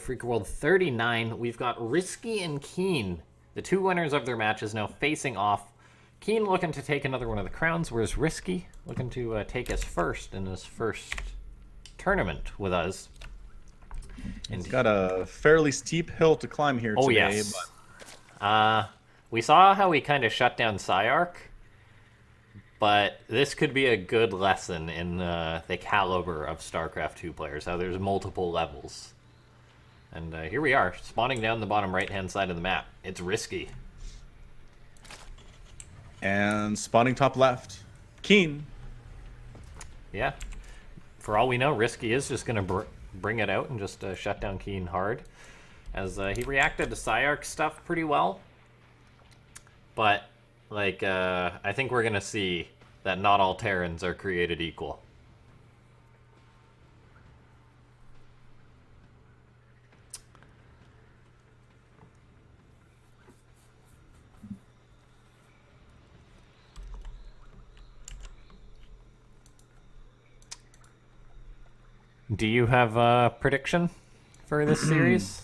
Afreeca World 39. We've got RiSky and KeeN. The two winners of their matches now facing off. KeeN looking to take another one of the crowns, whereas RiSky looking to take us first in his first tournament with us. And he's got a fairly steep hill to climb here today. Yes. We saw how he kind of shut down Psyarch, but this could be a good lesson in the caliber of StarCraft 2 players, how there's multiple levels. And here we are, spawning down the bottom right-hand side of the map. It's RiSky. And spawning top left, KeeN. Yeah. For all we know, RiSky is just going to bring it out and just shut down KeeN hard. As he reacted to Psyarch stuff pretty well. But, like, I think we're going to see that not all Terrans are created equal. Do you have a prediction for this series?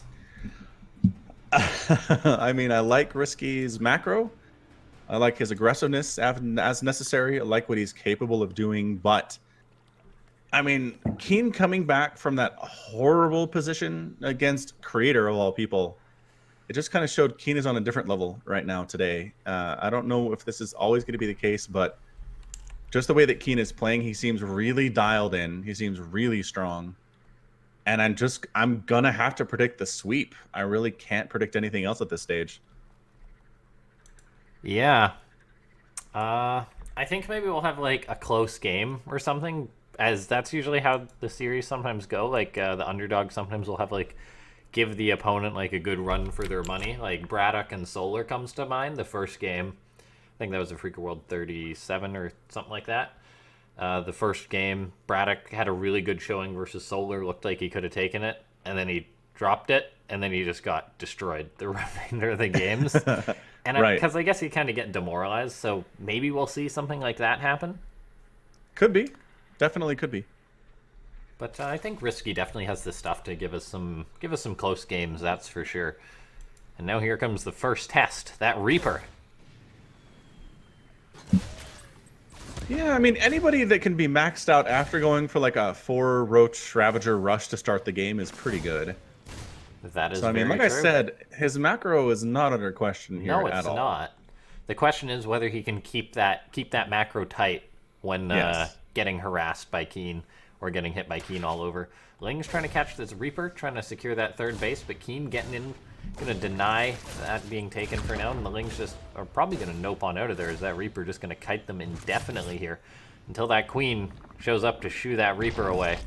I mean, I like RiSky's macro. I like his aggressiveness as necessary. I like what he's capable of doing. But, I mean, KeeN coming back from that horrible position against Creator of all people, it just kind of showed KeeN is on a different level right now today. I don't know if this is always going to be the case, but just the way that KeeN is playing, he seems really dialed in. He seems really strong. And I'm going to have to predict the sweep. I really can't predict anything else at this stage. Yeah. I think maybe we'll have, like, a close game or something, as that's usually how the series sometimes go. Like, the underdog sometimes will have, like, give the opponent, like, a good run for their money. Like, Braddock and Solar comes to mind, the first game. I think that was Afreeca World 37 or something like that. The first game, Braddock had a really good showing versus Solar. Looked like he could have taken it, and then he dropped it, and then he just got destroyed the remainder of the games. And because I guess he kind of get demoralized, so maybe we'll see something like that happen. Could be. Definitely could be. But I think RiSky definitely has the stuff to give us some close games, that's for sure. And now here comes the first test, that Reaper. Yeah, I mean, anybody that can be maxed out after going for like a 4 Roach Ravager rush to start the game is pretty good. That is so, I mean, like true. I said, his macro is not under question here at all. No, it's not. The question is whether he can keep that macro tight when getting harassed by KeeN or getting hit by KeeN all over. Ling's trying to catch this Reaper, trying to secure that third base, but KeeN getting in, going to deny that being taken for now, and the Lings just are probably going to nope on out of there, as that Reaper just going to kite them indefinitely here until that Queen shows up to shoo that Reaper away.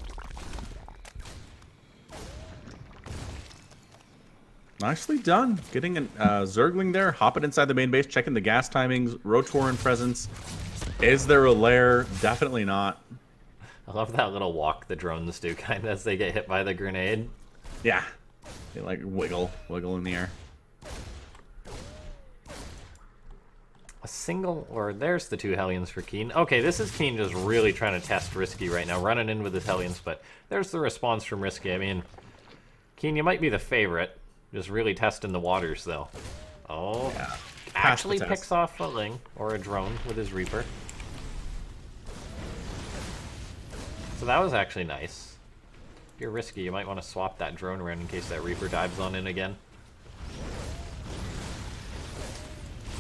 Nicely done. Getting a Zergling there, hopping inside the main base, checking the gas timings, Roach Warren presence. Is there a lair? Definitely not. I love that little walk the drones do, kind of, as they get hit by the grenade. Yeah. They like wiggle in the air. A single, or there's the 2 Hellions for KeeN. Okay, this is KeeN just really trying to test RiSky right now, running in with his Hellions, but there's the response from RiSky. I mean, KeeN, you might be the favorite. Just really testing the waters, though. Oh, yeah. Actually picks off a Ling, or a drone, with his Reaper. So that was actually nice. If you're RiSky, you might want to swap that drone around in case that Reaper dives on in again.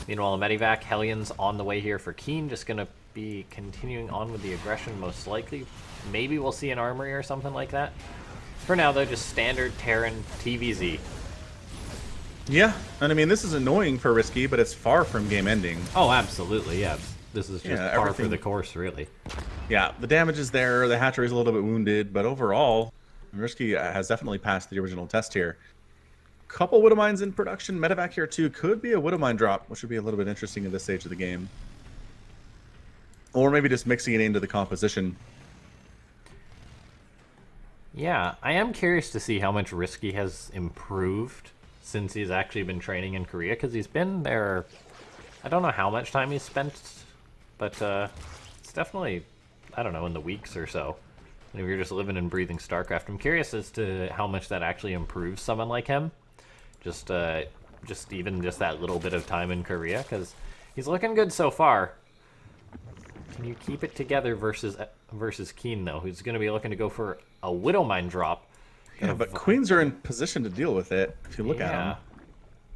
Meanwhile, Medivac, Hellions on the way here for KeeN. Just going to be continuing on with the aggression, most likely. Maybe we'll see an armory or something like that. For now, though, just standard Terran TvZ. Yeah, and I mean, this is annoying for RiSky, but it's far from game ending. Oh, absolutely, yeah. This is just par for the course, really. Yeah, the damage is there, the hatchery's a little bit wounded, but overall, RiSky has definitely passed the original test here. Couple Widowmines in production. Medevac here, too. Could be a Widowmine drop, which would be a little bit interesting at this stage of the game. Or maybe just mixing it into the composition. Yeah, I am curious to see how much RiSky has improved since he's actually been training in Korea, because he's been there, I don't know how much time he's spent, but it's definitely, I don't know, in the weeks or so. And if you're just living and breathing StarCraft, I'm curious as to how much that actually improves someone like him. Just even that little bit of time in Korea, because he's looking good so far. Can you keep it together versus KeeN, though, who's going to be looking to go for a Widowmine drop? Yeah, but Queens are in position to deal with it, if you look at them.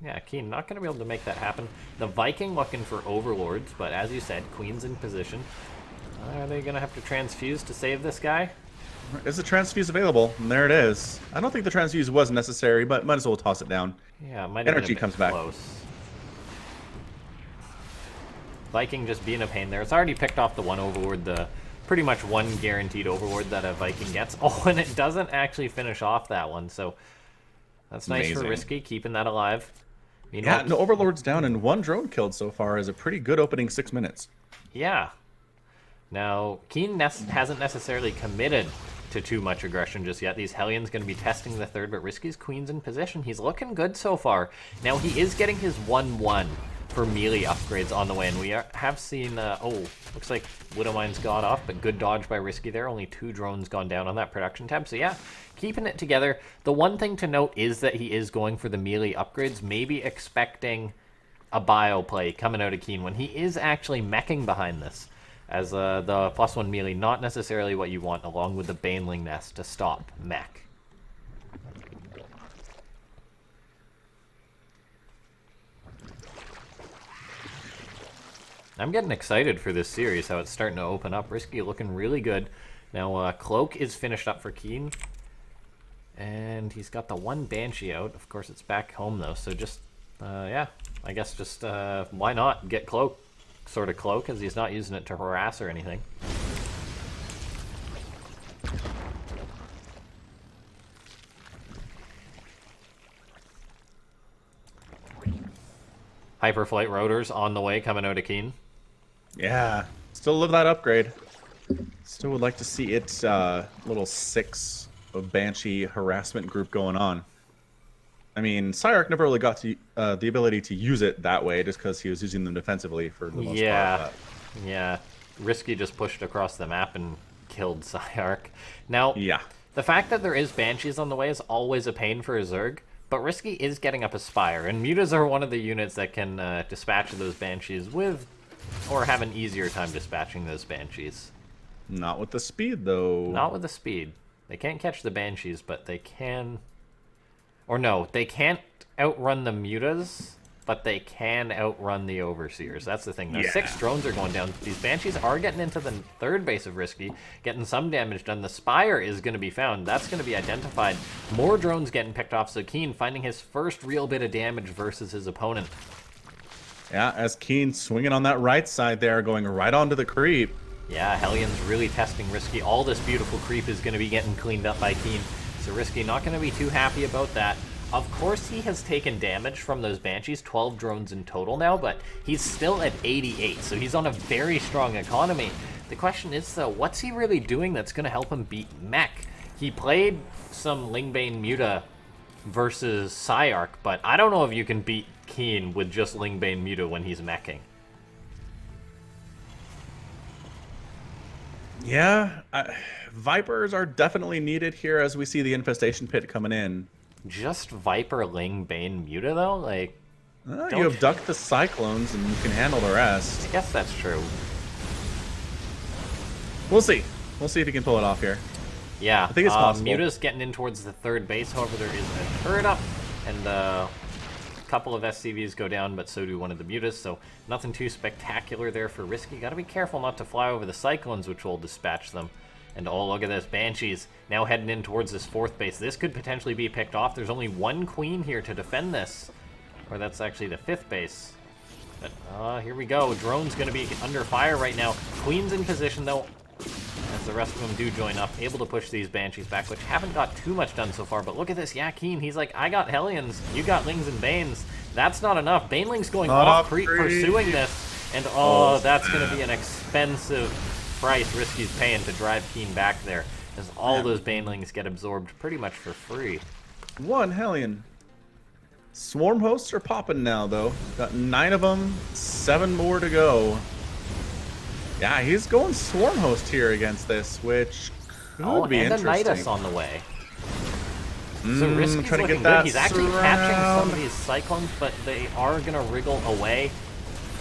Yeah, KeeN not going to be able to make that happen. The Viking looking for Overlords, but as you said, Queen's in position. Are they going to have to transfuse to save this guy? Is the transfuse available? And there it is. I don't think the transfuse was necessary, but might as well toss it down. Yeah, it might have Energy been a bit comes back. close. Viking just being a pain there. It's already picked off the one Overlord, the pretty much one guaranteed Overlord that a Viking gets. Oh, and it doesn't actually finish off that one, so that's nice. Amazing. For RiSky, keeping that alive. Yeah, no Overlord's down and one drone killed so far is a pretty good opening 6 minutes. Yeah. Now, KeeN hasn't necessarily committed to too much aggression just yet. These Hellions going to be testing the third, but RiSky's Queen's in position. He's looking good so far. Now, he is getting his 1-1 for melee upgrades on the way, and we have seen, looks like Widowmine's got off, but good dodge by RiSky there. Only 2 drones gone down on that production tab, so yeah, keeping it together. The one thing to note is that he is going for the melee upgrades, maybe expecting a bio play coming out of KeeN when he is actually meching behind this, as the +1 melee, not necessarily what you want, along with the Baneling Nest to stop mech. I'm getting excited for this series, how it's starting to open up. RiSky looking really good. Now, Cloak is finished up for KeeN, and he's got the one Banshee out. Of course, it's back home, though, so just, yeah, I guess just, why not get Cloak, sort of Cloak, as he's not using it to harass or anything. Hyperflight rotors on the way, coming out of KeeN. Yeah, still love that upgrade. Still would like to see its little 6 of Banshee harassment group going on. I mean, Cyark never really got to the ability to use it that way, just because he was using them defensively for the most part. Yeah. RiSky just pushed across the map and killed Cyark. Now, yeah, the fact that there is Banshees on the way is always a pain for a Zerg, but RiSky is getting up a Spire, and Mutas are one of the units that can dispatch those Banshees with, or have an easier time dispatching those Banshees. Not with the speed, though. Not with the speed. They can't catch the Banshees, but they can... Or no, they can't outrun the Mutas, but they can outrun the Overseers. That's the thing. Now, 6 drones are going down. These Banshees are getting into the third base of RiSky, getting some damage done. The Spire is going to be found. That's going to be identified. More drones getting picked off, so KeeN finding his first real bit of damage versus his opponent. Yeah, as KeeN swinging on that right side there, going right onto the creep. Yeah, Hellions really testing RiSky. All this beautiful creep is going to be getting cleaned up by KeeN. So RiSky not going to be too happy about that. Of course, he has taken damage from those Banshees, 12 drones in total now, but he's still at 88, so he's on a very strong economy. The question is, though, what's he really doing that's going to help him beat mech? He played some Lingbane Muta versus Cyark, but I don't know if you can beat KeeN with just Lingbane Muta when he's meching. Yeah, Vipers are definitely needed here as we see the Infestation Pit coming in. Just Viper, Lingbane, Muta, though? Like, you abduct the Cyclones and you can handle the rest. I guess that's true. We'll see. We'll see if he can pull it off here. Yeah, I think it's possible. Muta's getting in towards the third base. However, there is a turret up, and a couple of SCVs go down, but so do one of the Mutas, so nothing too spectacular there for RiSky. Gotta be careful not to fly over the Cyclones, which will dispatch them. And oh, look at this. Banshees now heading in towards this fourth base. This could potentially be picked off. There's only one Queen here to defend this. Or that's actually the fifth base. But here we go. Drone's going to be under fire right now. Queen's in position, though, as the rest of them do join up. Able to push these Banshees back, which haven't got too much done so far. But look at this. Yeah, KeeN, he's like, I got Hellions. You got Lings and Banes. That's not enough. Baneling's going off pursuing this. And that's going to be an expensive price RiSky's paying to drive KeeN back there, as all those Banelings get absorbed pretty much for free. One Hellion. Swarm hosts are popping now, though. Got 9 of them, 7 more to go. Yeah, he's going Swarm host here against this, which Oh, be and a Nidus interesting. on the way. So RiSky's trying to looking get that good. He's actually catching some surround. of these Cyclones, but they are going to wriggle away.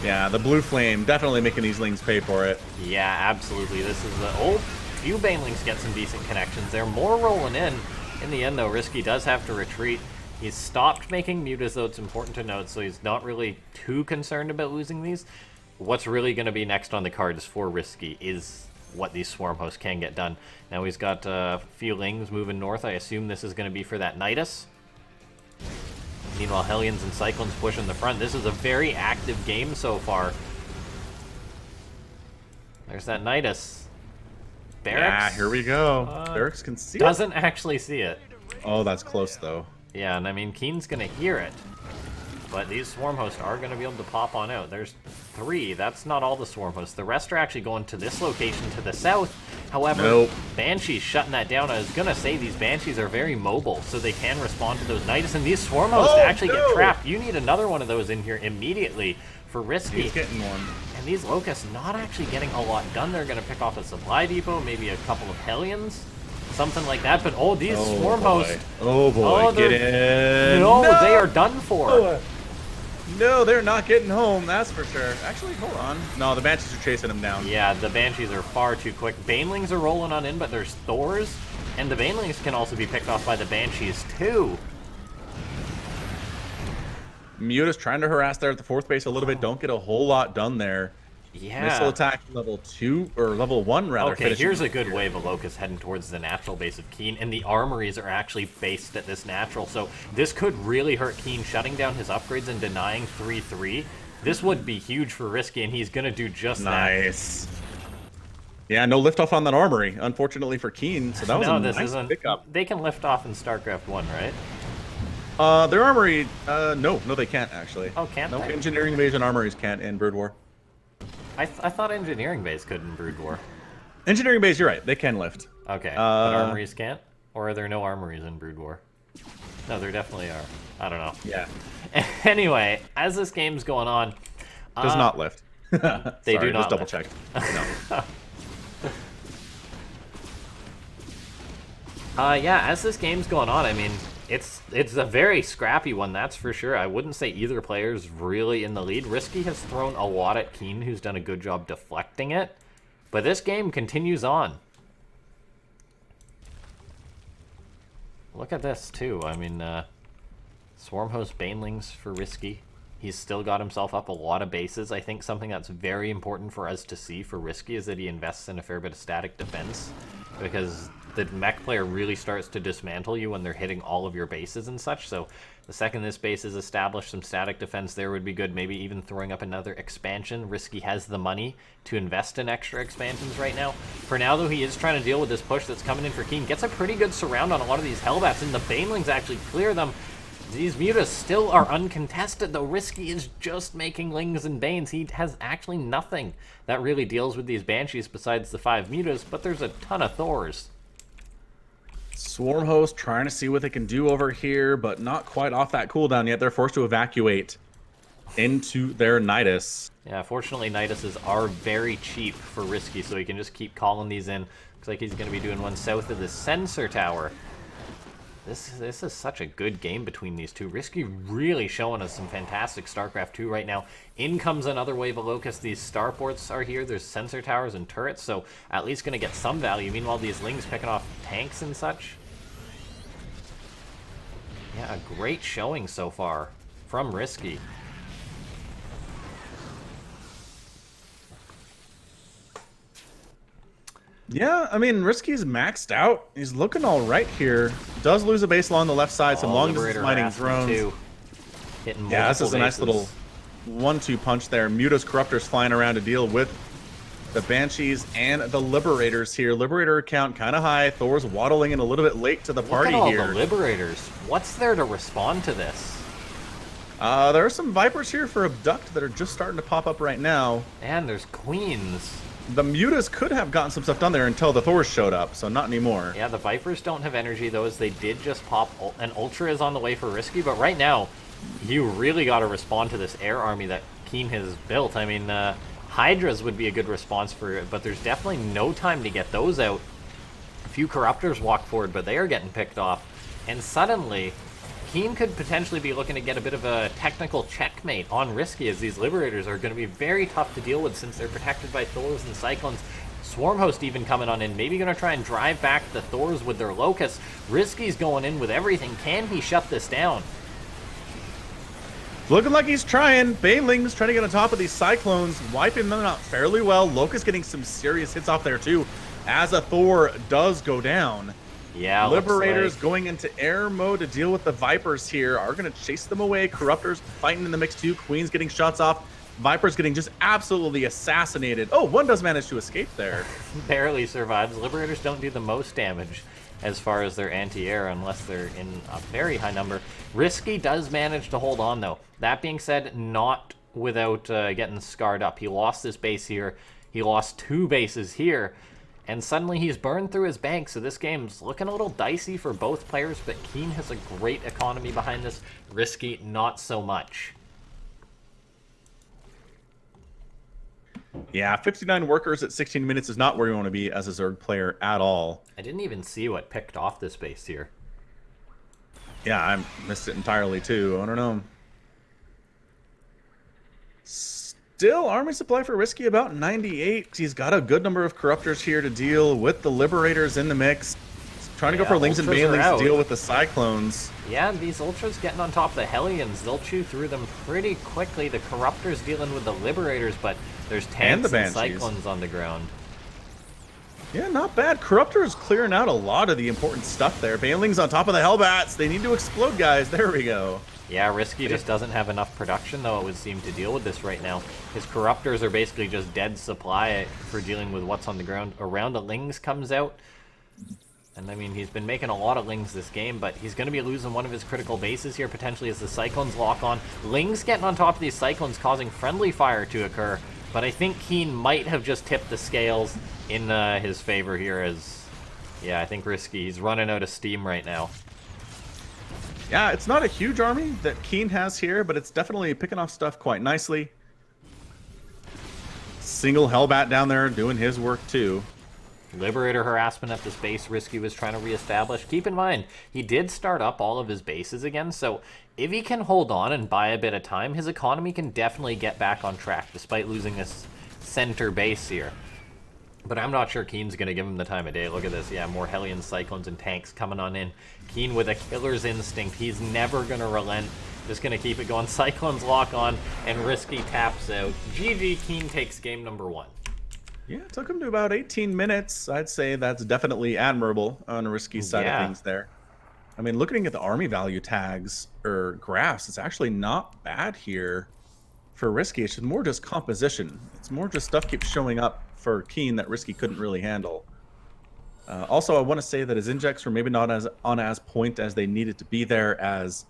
Yeah, the blue flame definitely making these lings pay for it. Yeah, absolutely. This is the old few Banelings get some decent connections. They're more rolling in. In the end, though, RiSky does have to retreat. He's stopped making mutas, though it's important to note, so he's not really too concerned about losing these. What's really going to be next on the cards for RiSky is what these Swarm Hosts can get done. Now he's got a few Lings moving north. I assume this is going to be for that Nidus. Meanwhile, Hellions and Cyclones pushing the front. This is a very active game so far. There's that Nidus. Barracks. Yeah, here we go. Barracks can see it. Doesn't actually see it. Oh, that's close, though. Yeah, and I mean, KeeN's going to hear it. But these Swarm Hosts are going to be able to pop on out. There's 3. That's not all the Swarm Hosts. The rest are actually going to this location to the south. However, Banshee's shutting that down. I was going to say these Banshees are very mobile, so they can respond to those Nidus. And these Swarm Hosts actually get trapped. You need another one of those in here immediately for RiSky. He's getting one. And these Locusts not actually getting a lot done. They're going to pick off a supply depot, maybe a couple of Hellions. Something like that, but these Swarm Hosts... Oh boy, get in! No, they are done for! No, they're not getting home, that's for sure. Actually, hold on. No, the Banshees are chasing them down. Yeah, the Banshees are far too quick. Banelings are rolling on in, but there's Thors, and the Banelings can also be picked off by the Banshees too. Muta's trying to harass there at the 4th base a little bit. Don't get a whole lot done there. Yeah. Missile attack level 2, or level 1 rather. Okay, here's a good wave of Locusts heading towards the natural base of KeeN, and the armories are actually based at this natural, so this could really hurt KeeN, shutting down his upgrades and denying 3-3. This would be huge for RiSky, and he's going to do just that. Nice. Yeah, no liftoff on that armory, unfortunately for KeeN, so that was a nice pickup. They can lift off in StarCraft 1, right? Their armory, no, they can't actually. Oh, can't no, they? engineering base and armories can't in Brood War. I thought engineering base could in Brood War. Engineering base, you're right. They can lift. Okay, but armories can't? Or are there no armories in Brood War? No, there definitely are. I don't know. Yeah. Anyway, as this game's going on... Does not lift. They do not just double-checked. No. Yeah, as this game's going on, I mean, it's a very scrappy one, that's for sure. I wouldn't say either player's really in the lead. RiSky has thrown a lot at KeeN, who's done a good job deflecting it. But this game continues on. Look at this, too. I mean, Swarm Host Banelings for RiSky. He's still got himself up a lot of bases. I think something that's very important for us to see for RiSky is that he invests in a fair bit of static defense, because the mech player really starts to dismantle you when they're hitting all of your bases and such. So the second this base is established, some static defense there would be good. Maybe even throwing up another expansion. RiSky has the money to invest in extra expansions right now. For now, though, he is trying to deal with this push that's coming in for KeeN. Gets a pretty good surround on a lot of these Hellbats, and the Banelings actually clear them. These mutas still are uncontested, though. RiSky is just making Lings and Banes. He has actually nothing that really deals with these Banshees besides the 5 mutas, but there's a ton of Thors. Swarm Host trying to see what they can do over here, but not quite off that cooldown yet. They're forced to evacuate into their Nidus. Yeah, fortunately, Niduses are very cheap for RiSky, so he can just keep calling these in. Looks like he's going to be doing one south of the sensor tower. This is such a good game between these two. RiSky really showing us some fantastic StarCraft 2 right now. In comes another wave of Locusts. These starports are here. There's sensor towers and turrets, so at least going to get some value. Meanwhile, these Lings picking off tanks and such. Yeah, a great showing so far from RiSky. Yeah, I mean, RiSky's maxed out. He's looking all right here. Does lose a base along the left side, some long distance mining drones. Yeah, this is a nice little 1-2 punch there. Muta's Corruptors flying around to deal with the Banshees and the Liberators here. Liberator count kind of high. Thor's waddling in a little bit late to the party Look at all here. the Liberators. What's there to respond to this? There are some Vipers here for Abduct that are just starting to pop up right now. And there's Queens. The Mutas could have gotten some stuff done there until the Thors showed up, so not anymore. Yeah, the Vipers don't have energy, though, as they did just pop. An Ultra is on the way for RiSky, but right now, you really got to respond to this air army that KeeN has built. I mean, Hydras would be a good response for it, but there's definitely no time to get those out few Corruptors walk forward, but they are getting picked off. And suddenly, KeeN could potentially be looking to get a bit of a technical checkmate on RiSky, as these Liberators are going to be very tough to deal with since they're protected by Thors and Cyclones. Swarmhost even coming on in, maybe going to try and drive back the Thors with their Locusts. RiSky's going in with everything. Can he shut this down? Looking like he's trying. Banelings trying to get on top of these Cyclones, wiping them out fairly well. Locust getting some serious hits off there too, as a Thor does go down. Yeah, Liberators going into air mode to deal with the Vipers here are going to chase them away. Corruptors fighting in the mix too. Queen's getting shots off. Vipers getting just absolutely assassinated. Oh, one does manage to escape there. Barely survives. Liberators don't do the most damage as far as their anti-air unless they're in a very high number. RiSky does manage to hold on though. That being said, not without getting scarred up. He lost this base here. He lost 2 bases here. And suddenly he's burned through his bank, so this game's looking a little dicey for both players, but KeeN has a great economy behind this. RiSky, not so much. Yeah, 59 workers at 16 minutes is not where you want to be as a Zerg player at all. I didn't even see what picked off this base here. Yeah, I missed it entirely too. I don't know. Still, army supply for RiSky about 98. He's got a good number of Corruptors here to deal with the Liberators in the mix. He's trying to go for Lings and Banelings to deal with the Cyclones. Yeah, these Ultras getting on top of the Hellions. They'll chew through them pretty quickly. The Corruptors dealing with the Liberators, but there's tanks and Cyclones on the ground. Yeah, not bad. Corruptors clearing out a lot of the important stuff there. Banelings on top of the Hellbats. They need to explode, guys. There we go. Yeah, RiSky just doesn't have enough production, though, it would seem, to deal with this right now. His Corruptors are basically just dead supply for dealing with what's on the ground. A round of Lings comes out. And, I mean, he's been making a lot of Lings this game, but he's going to be losing one of his critical bases here, potentially, as the Cyclones lock on. Lings getting on top of these Cyclones, causing friendly fire to occur. But I think KeeN might have just tipped the scales in his favor here, as, yeah, I think RiSky, he's running out of steam right now. Yeah, it's not a huge army that KeeN has here, but it's definitely picking off stuff quite nicely. Single Hellbat down there doing his work too. Liberator harassment at this base RiSky was trying to reestablish. Keep in mind, he did start up all of his bases again, so if he can hold on and buy a bit of time, his economy can definitely get back on track, despite losing this center base here. But I'm not sure KeeN's going to give him the time of day. Look at this. Yeah, more Hellions, Cyclones, and tanks coming on in. KeeN with a killer's instinct. He's never going to relent. Just going to keep it going. Cyclones lock on, and RiSky taps out. GG, KeeN takes game number 1. Yeah, it took him to about 18 minutes. I'd say that's definitely admirable on RiSky's side of things there. I mean, looking at the army value tags or graphs, it's actually not bad here for RiSky. It's more just composition. It's more just stuff keeps showing up for KeeN that RiSky couldn't really handle. Also, I want to say that his injects were maybe not as point as they needed to be there, as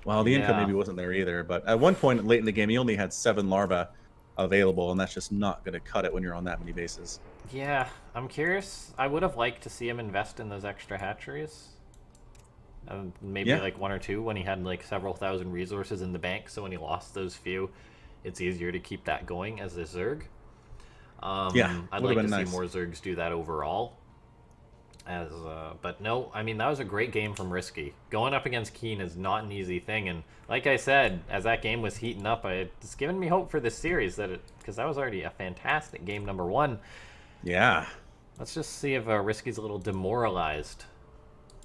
well, the income maybe wasn't there either. But at one point late in the game, he only had 7 larvae available, and that's just not going to cut it when you're on that many bases. Yeah, I'm curious. I would have liked to see him invest in those extra hatcheries. Maybe like 1 or 2 when he had like several thousand resources in the bank, so when he lost those few, it's easier to keep that going as a Zerg. I'd like to see more Zergs do that overall. But no, I mean, that was a great game from RiSky. Going up against KeeN is not an easy thing, and like I said, as that game was heating up, it's given me hope for this series, because that was already a fantastic game number 1. Yeah. Let's just see if RiSky's a little demoralized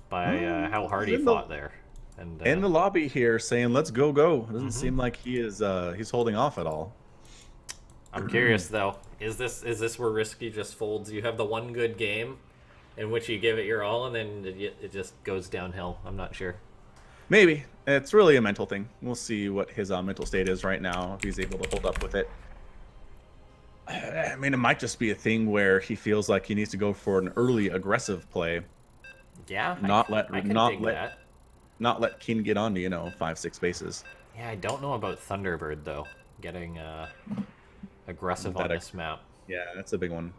by how hard he fought there. And in the lobby here saying, let's go. It doesn't seem like he is he's holding off at all. I'm curious though, is this where RiSky just folds? You have the one good game in which you give it your all, and then it just goes downhill. I'm not sure. Maybe. It's really a mental thing. We'll see what his mental state is right now, if he's able to hold up with it. I mean, it might just be a thing where he feels like he needs to go for an early aggressive play. Yeah, not let KeeN get on to, 5-6 bases. Yeah, I don't know about Thunderbird though. Getting aggressive on this map. Yeah, that's a big one.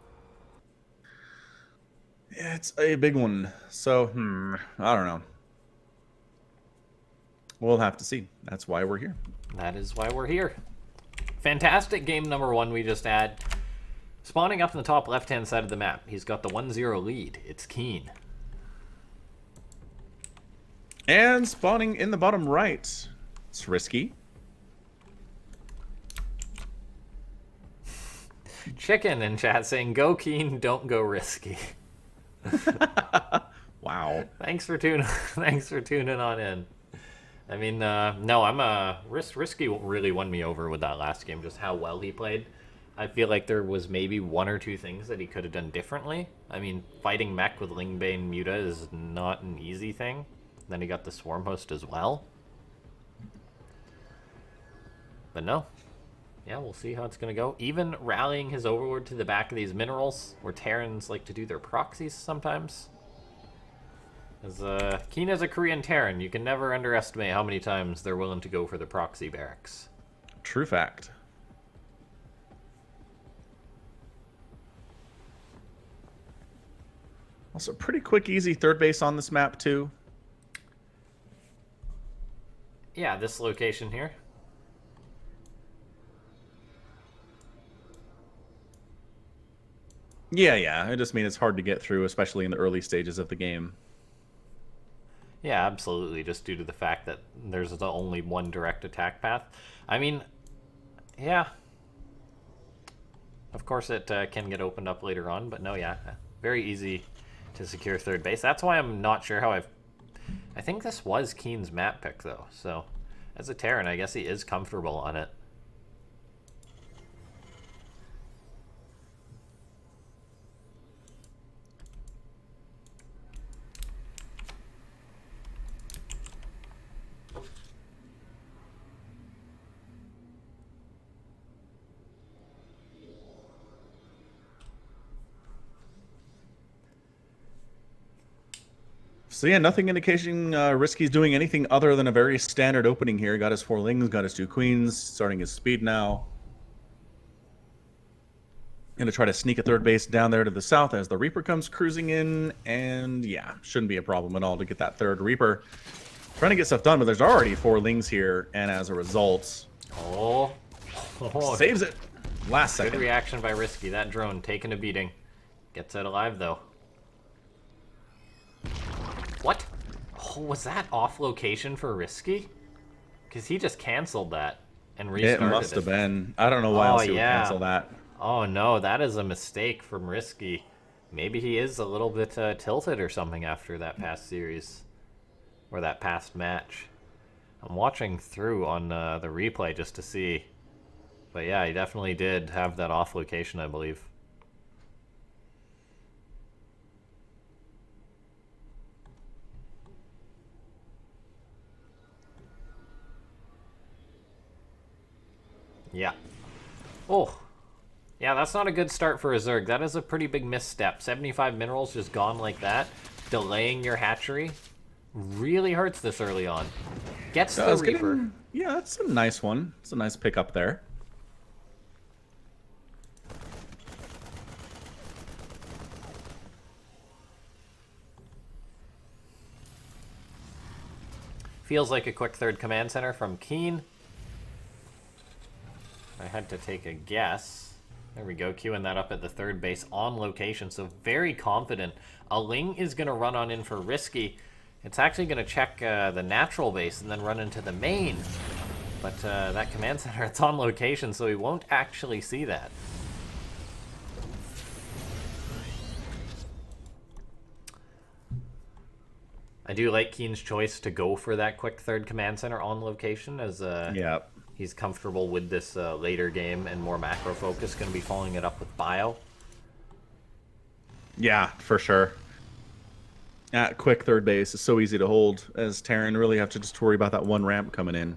Yeah, it's a big one. So, I don't know. We'll have to see. That's why we're here. That is why we're here. Fantastic game number 1 we just had. Spawning up in the top left-hand side of the map, he's got the 1-0 lead. It's KeeN. And spawning in the bottom right, it's RiSky. Chicken in chat saying, "Go KeeN, don't go RiSky." Wow. Thanks for tuning. Thanks for tuning on in. I mean, no, RiSky really won me over with that last game. Just how well he played. I feel like there was maybe one or two things that he could have done differently. I mean, fighting mech with Lingbane Muta is not an easy thing. Then he got the Swarm Host as well. But no. Yeah, we'll see how it's going to go. Even rallying his Overlord to the back of these minerals, where Terrans like to do their proxies sometimes. As KeeN is a Korean Terran, you can never underestimate how many times they're willing to go for the proxy barracks. True fact. Also, pretty quick, easy third base on this map, too. Yeah, this location here. Yeah. I just mean it's hard to get through, especially in the early stages of the game. Yeah, absolutely, just due to the fact that there's the only one direct attack path. I mean, yeah. Of course it can get opened up later on, but no, yeah. Very easy to secure third base. That's why I'm not sure how I think this was KeeN's map pick, though. So, as a Terran, I guess he is comfortable on it. So yeah, nothing indicating RiSky's doing anything other than a very standard opening here. Got his 4 lings, got his 2 queens, starting his speed now. Gonna try to sneak a third base down there to the south as the Reaper comes cruising in, and yeah, shouldn't be a problem at all to get that third Reaper. Trying to get stuff done, but there's already 4 lings here, and as a result, saves it. Last second. Good reaction by RiSky. That drone taking a beating. Gets out alive, though. What? Oh, was that off location for RiSky? Because he just canceled that and restarted it. It must have been. I don't know why else he would cancel that. Oh no, that is a mistake from RiSky. Maybe he is a little bit tilted or something after that past series. Or that past match. I'm watching through on the replay just to see. But yeah, he definitely did have that off location, I believe. Yeah. Oh. Yeah, that's not a good start for a Zerg. That is a pretty big misstep. 75 minerals just gone like that. Delaying your hatchery really hurts this early on. Gets the Reaper. Yeah, that's a nice one. It's a nice pickup there. Feels like a quick third command center from KeeN. I had to take a guess. There we go, queuing that up at the third base on location, so very confident. A Ling is going to run on in for RiSky. It's actually going to check the natural base and then run into the main. But that command center, it's on location, so he won't actually see that. I do like KeeN's choice to go for that quick third command center on location, as he's comfortable with this later game and more macro focus. Going to be following it up with bio. Yeah, for sure. Quick third base is so easy to hold, as Terran really have to just worry about that one ramp coming in.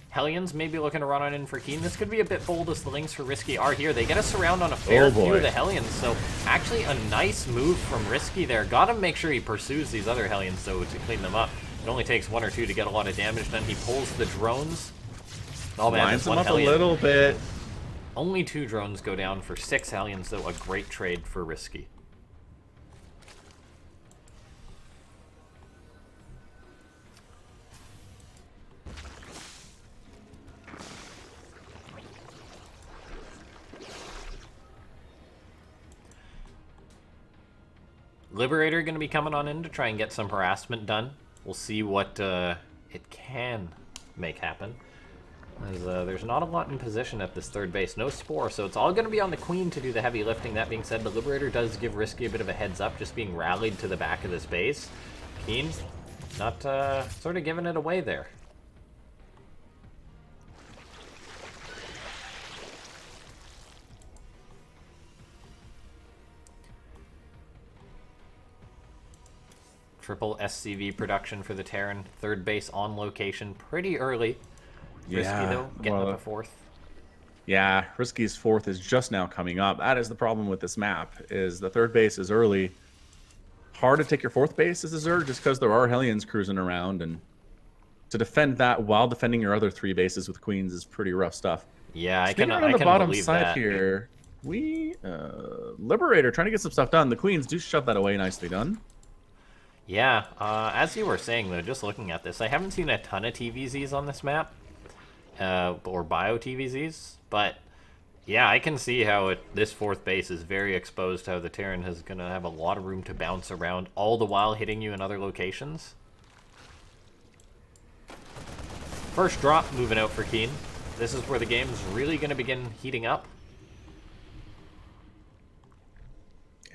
Hellions maybe looking to run on in for KeeN. This could be a bit bold as the links for RiSky are here. They get a surround on a fair few of the Hellions, so actually a nice move from RiSky there. Gotta make sure he pursues these other Hellions, though, to clean them up. It only takes 1 or 2 to get a lot of damage. Then he pulls the drones. Oh man, lines them up Hellion. A little bit. Only 2 drones go down for 6 Hellions, though. A great trade for RiSky. Liberator going to be coming on in to try and get some harassment done. We'll see what it can make happen. As, there's not a lot in position at this third base. No Spore, so it's all going to be on the Queen to do the heavy lifting. That being said, the Liberator does give RiSky a bit of a heads up, just being rallied to the back of this base. KeeN not sort of giving it away there. Triple SCV production for the Terran. Third base on location pretty early. RiSky, though, getting up a fourth. Yeah, RiSky's fourth is just now coming up. That is the problem with this map, is the third base is early. Hard to take your fourth base as a Zerg just because there are Hellions cruising around, and to defend that while defending your other three bases with Queens is pretty rough stuff. Yeah, I can the bottom believe side that. here. We Liberator trying to get some stuff done. The Queens do shove that away, nicely done. Yeah, as you were saying, though, just looking at this, I haven't seen a ton of TvZs on this map, or bio TvZs, but yeah, I can see how this fourth base is very exposed, how the Terran is going to have a lot of room to bounce around, all the while hitting you in other locations. First drop moving out for KeeN. This is where the game's really going to begin heating up.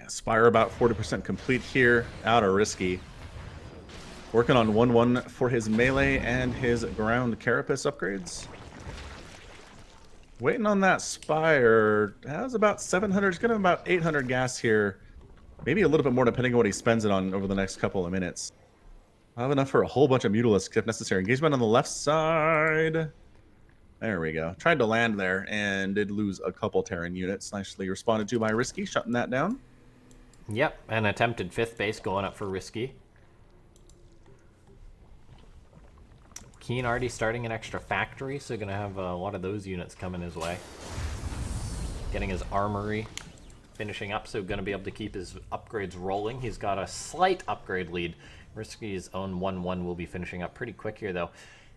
Spire about 40% complete here, out of RiSky. Working on 1-1 for his melee and his ground carapace upgrades. Waiting on that Spire. Has about 700, it's gonna have about 800 gas here. Maybe a little bit more depending on what he spends it on over the next couple of minutes. I'll have enough for a whole bunch of Mutalisks if necessary. Engagement on the left side. There we go. Tried to land there and did lose a couple Terran units. Nicely responded to by RiSky, shutting that down. Yep, an attempted fifth base going up for RiSky. KeeN already starting an extra factory, so going to have a lot of those units coming his way. Getting his armory finishing up, so going to be able to keep his upgrades rolling. He's got a slight upgrade lead. RiSky's own 1-1 will be finishing up pretty quick here, though.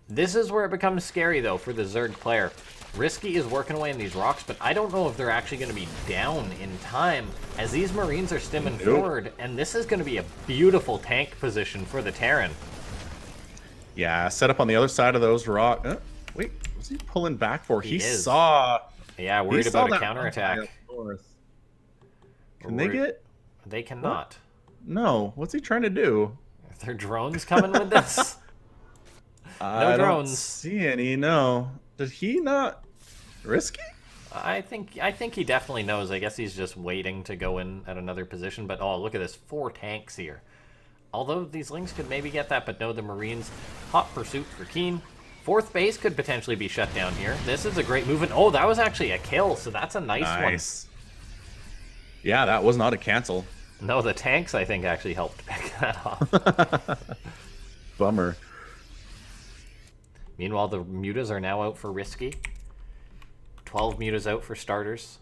This is where it becomes scary, though, for the Zerg player. RiSky is working away in these rocks, but I don't know if they're actually going to be down in time, as these Marines are stimming forward, and this is going to be a beautiful tank position for the Terran. Yeah, set up on the other side of those rocks. Wait, what's he pulling back for? He saw... Yeah, worried about a counterattack. Can they get... They cannot. What? No, what's he trying to do? Are there drones coming with this? I drones. Don't see any, no. Did he not... RiSky? I think he definitely knows. I guess he's just waiting to go in at another position. But, oh, look at this. 4 tanks here. Although these Lings could maybe get that, but no, the Marines. Hot pursuit for KeeN. Fourth base could potentially be shut down here. This is a great move. And, oh, that was actually a kill, so that's a nice one. Yeah, that was not a cancel. No, the tanks, I think, actually helped pick that off. Bummer. Meanwhile, the mutas are now out for RiSky. 12 mutas out for starters.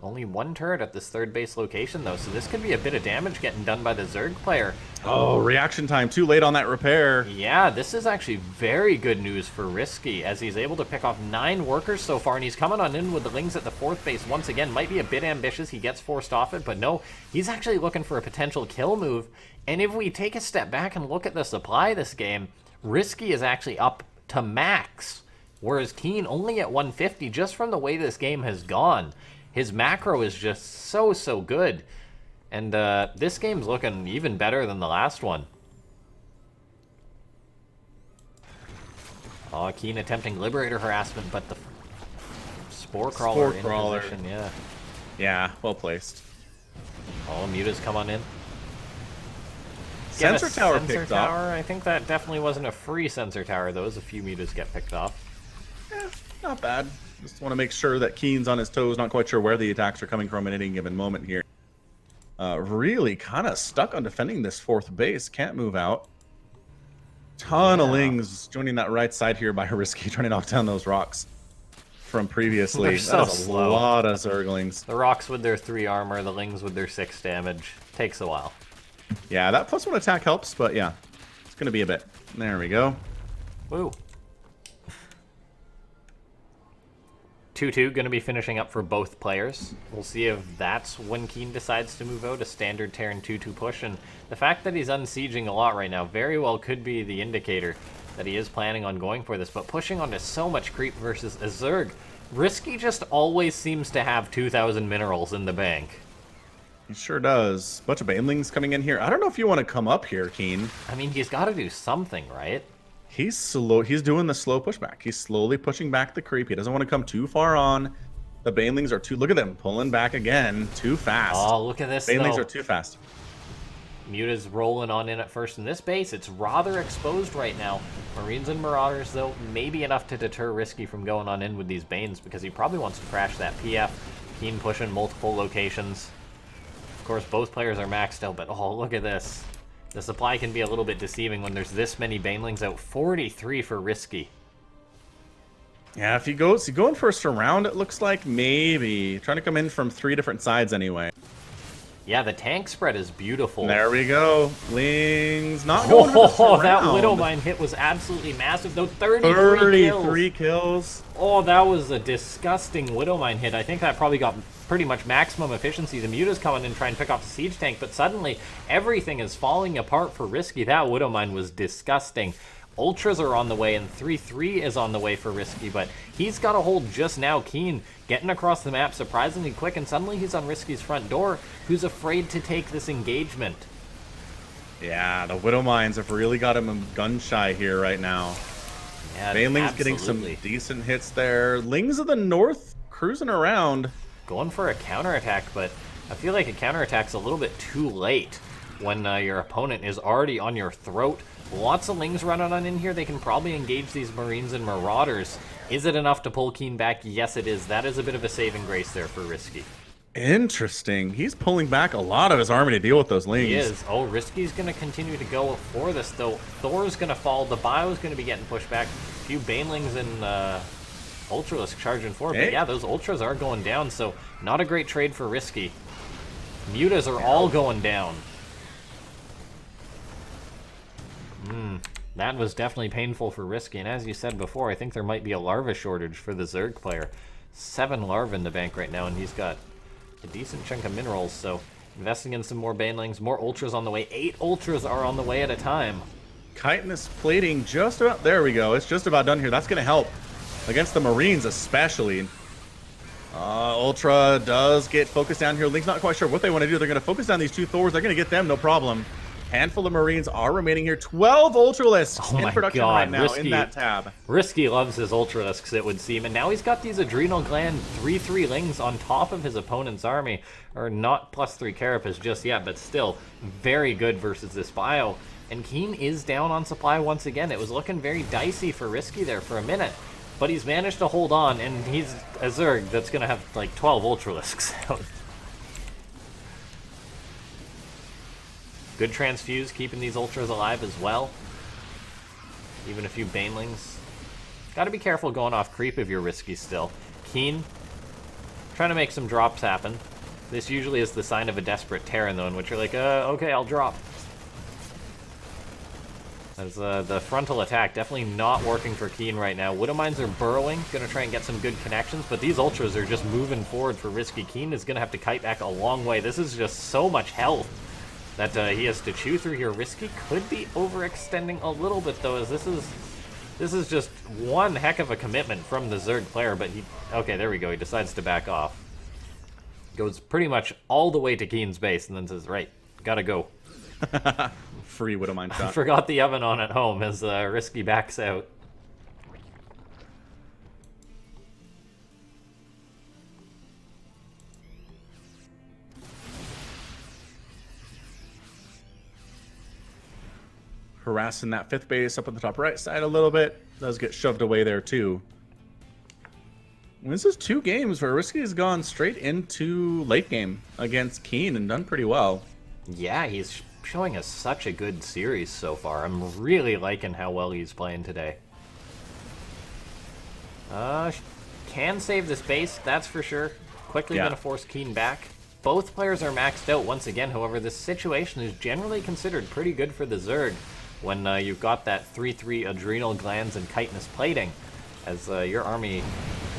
Only 1 turret at this third base location, though, so this could be a bit of damage getting done by the Zerg player. Oh, reaction time. Too late on that repair. Yeah, this is actually very good news for RiSky, as he's able to pick off 9 workers so far, and he's coming on in with the Lings at the fourth base once again. Might be a bit ambitious. He gets forced off it, but no, he's actually looking for a potential kill move. And if we take a step back and look at the supply this game, RiSky is actually up to max, whereas KeeN only at 150 just from the way this game has gone. His macro is just so good. And this game's looking even better than the last one. Oh, KeeN attempting Liberator harassment, but the Spore Crawler in position, yeah. Yeah, well placed. Oh, mutas come on in. Sensor tower picked off. I think that definitely wasn't a free sensor tower, though, as a few mutas get picked off. Yeah, not bad. Just want to make sure that KeeN's on his toes. Not quite sure where the attacks are coming from at any given moment here. Really kind of stuck on defending this fourth base. Can't move out. Ton of Lings joining that right side here by RiSky, trying to knock down those rocks from previously. They're so slow. A lot of Zerglings. The rocks with their 3 armor, the Lings with their 6 damage. Takes a while. Yeah, that +1 attack helps, but yeah, it's going to be a bit. There we go. Woo. 2-2 going to be finishing up for both players. We'll see if that's when KeeN decides to move out, a standard Terran 2-2 push. And the fact that he's unsieging a lot right now very well could be the indicator that he is planning on going for this. But pushing onto so much creep versus a Zerg, RiSky just always seems to have 2,000 minerals in the bank. He sure does. Bunch of banelings coming in here. I don't know if you want to come up here, KeeN. I mean, he's got to do something, right? He's slow. He's doing the slow pushback. He's slowly pushing back the creep. He doesn't want to come too far on. The banelings are too. Look at them pulling back again. Too fast. Oh, look at this. Banelings are too fast. Muta's rolling on in at first in this base. It's rather exposed right now. Marines and Marauders, though, maybe enough to deter RiSky from going on in with these Banes because he probably wants to crash that PF. KeeN pushing multiple locations. Of course, both players are maxed out, but oh, look at this. The supply can be a little bit deceiving when there's this many Banelings out. 43 for RiSky. Yeah, if he goes, he's going for a surround, it looks like, maybe. Trying to come in from 3 different sides anyway. Yeah, the tank spread is beautiful. There we go. Lings not going for the surround. That Widowmine hit was absolutely massive, though. 33 kills. Oh, that was a disgusting Widowmine hit. I think that probably got pretty much maximum efficiency. The Muta's coming in trying to pick off the siege tank, but suddenly everything is falling apart for RiSky. That Widowmine was disgusting. Ultras are on the way, and 3-3 is on the way for RiSky, but he's got a hold just now. KeeN getting across the map surprisingly quick, and suddenly he's on RiSky's front door, who's afraid to take this engagement. Yeah, the Widowmines have really got him gun-shy here right now. Yeah, Baneling's getting some decent hits there. Lings of the North cruising around. Going for a counterattack, but I feel like a counterattack's a little bit too late when your opponent is already on your throat. Lots of Lings running on in here. They can probably engage these Marines and Marauders. Is it enough to pull KeeN back? Yes, it is. That is a bit of a saving grace there for RiSky. Interesting. He's pulling back a lot of his army to deal with those Lings. He is. Oh, RiSky's going to continue to go for this, though. Thor's going to fall. The Bio's going to be getting pushed back. A few Banelings and Ultralisk charging forward. But yeah, those Ultras are going down, so not a great trade for RiSky. Mutas are all going down. That was definitely painful for RiSky, and as you said before, I think there might be a larva shortage for the Zerg player. 7 larvae in the bank right now, and he's got a decent chunk of minerals, so investing in some more Banelings, more Ultras on the way. 8 Ultras are on the way at a time. Chitinous plating just about, there we go, it's just about done here. That's going to help against the Marines especially. Ultra does get focused down here. Link's not quite sure what they want to do. They're going to focus down these 2 Thors. They're going to get them, no problem. Handful of Marines are remaining here. 12 Ultralisks in production right now in that tab. RiSky loves his Ultralisks, it would seem. And now he's got these Adrenal Gland 3-3 Lings on top of his opponent's army. Or not +3 Carapace just yet, but still very good versus this Bio. And KeeN is down on supply once again. It was looking very dicey for RiSky there for a minute. But he's managed to hold on, and he's a Zerg that's going to have like 12 Ultralisks out. Good transfuse, keeping these Ultras alive as well. Even a few Banelings. Gotta be careful going off creep if you're RiSky still. KeeN, trying to make some drops happen. This usually is the sign of a desperate Terran, though, in which you're like, okay, I'll drop. As the frontal attack definitely not working for KeeN right now. Widowmines are burrowing, gonna try and get some good connections, but these Ultras are just moving forward for RiSky. KeeN is gonna have to kite back a long way. This is just so much health that he has to chew through here. RiSky could be overextending a little bit, though, as this is just one heck of a commitment from the Zerg player, but okay, there we go, he decides to back off. Goes pretty much all the way to KeeN's base, and then says, right, gotta go. Free Widowmine shot. Forgot the oven on at home as RiSky backs out. Harassing that 5th base up on the top right side a little bit. Does get shoved away there too. This is 2 games where RiSky has gone straight into late game against KeeN and done pretty well. Yeah, he's showing us such a good series so far. I'm really liking how well he's playing today. Can save this base, that's for sure. Quickly gonna force KeeN back. Both players are maxed out once again, however, this situation is generally considered pretty good for the Zerg when you've got that 3-3 Adrenal Glands and Chitinous Plating, as your army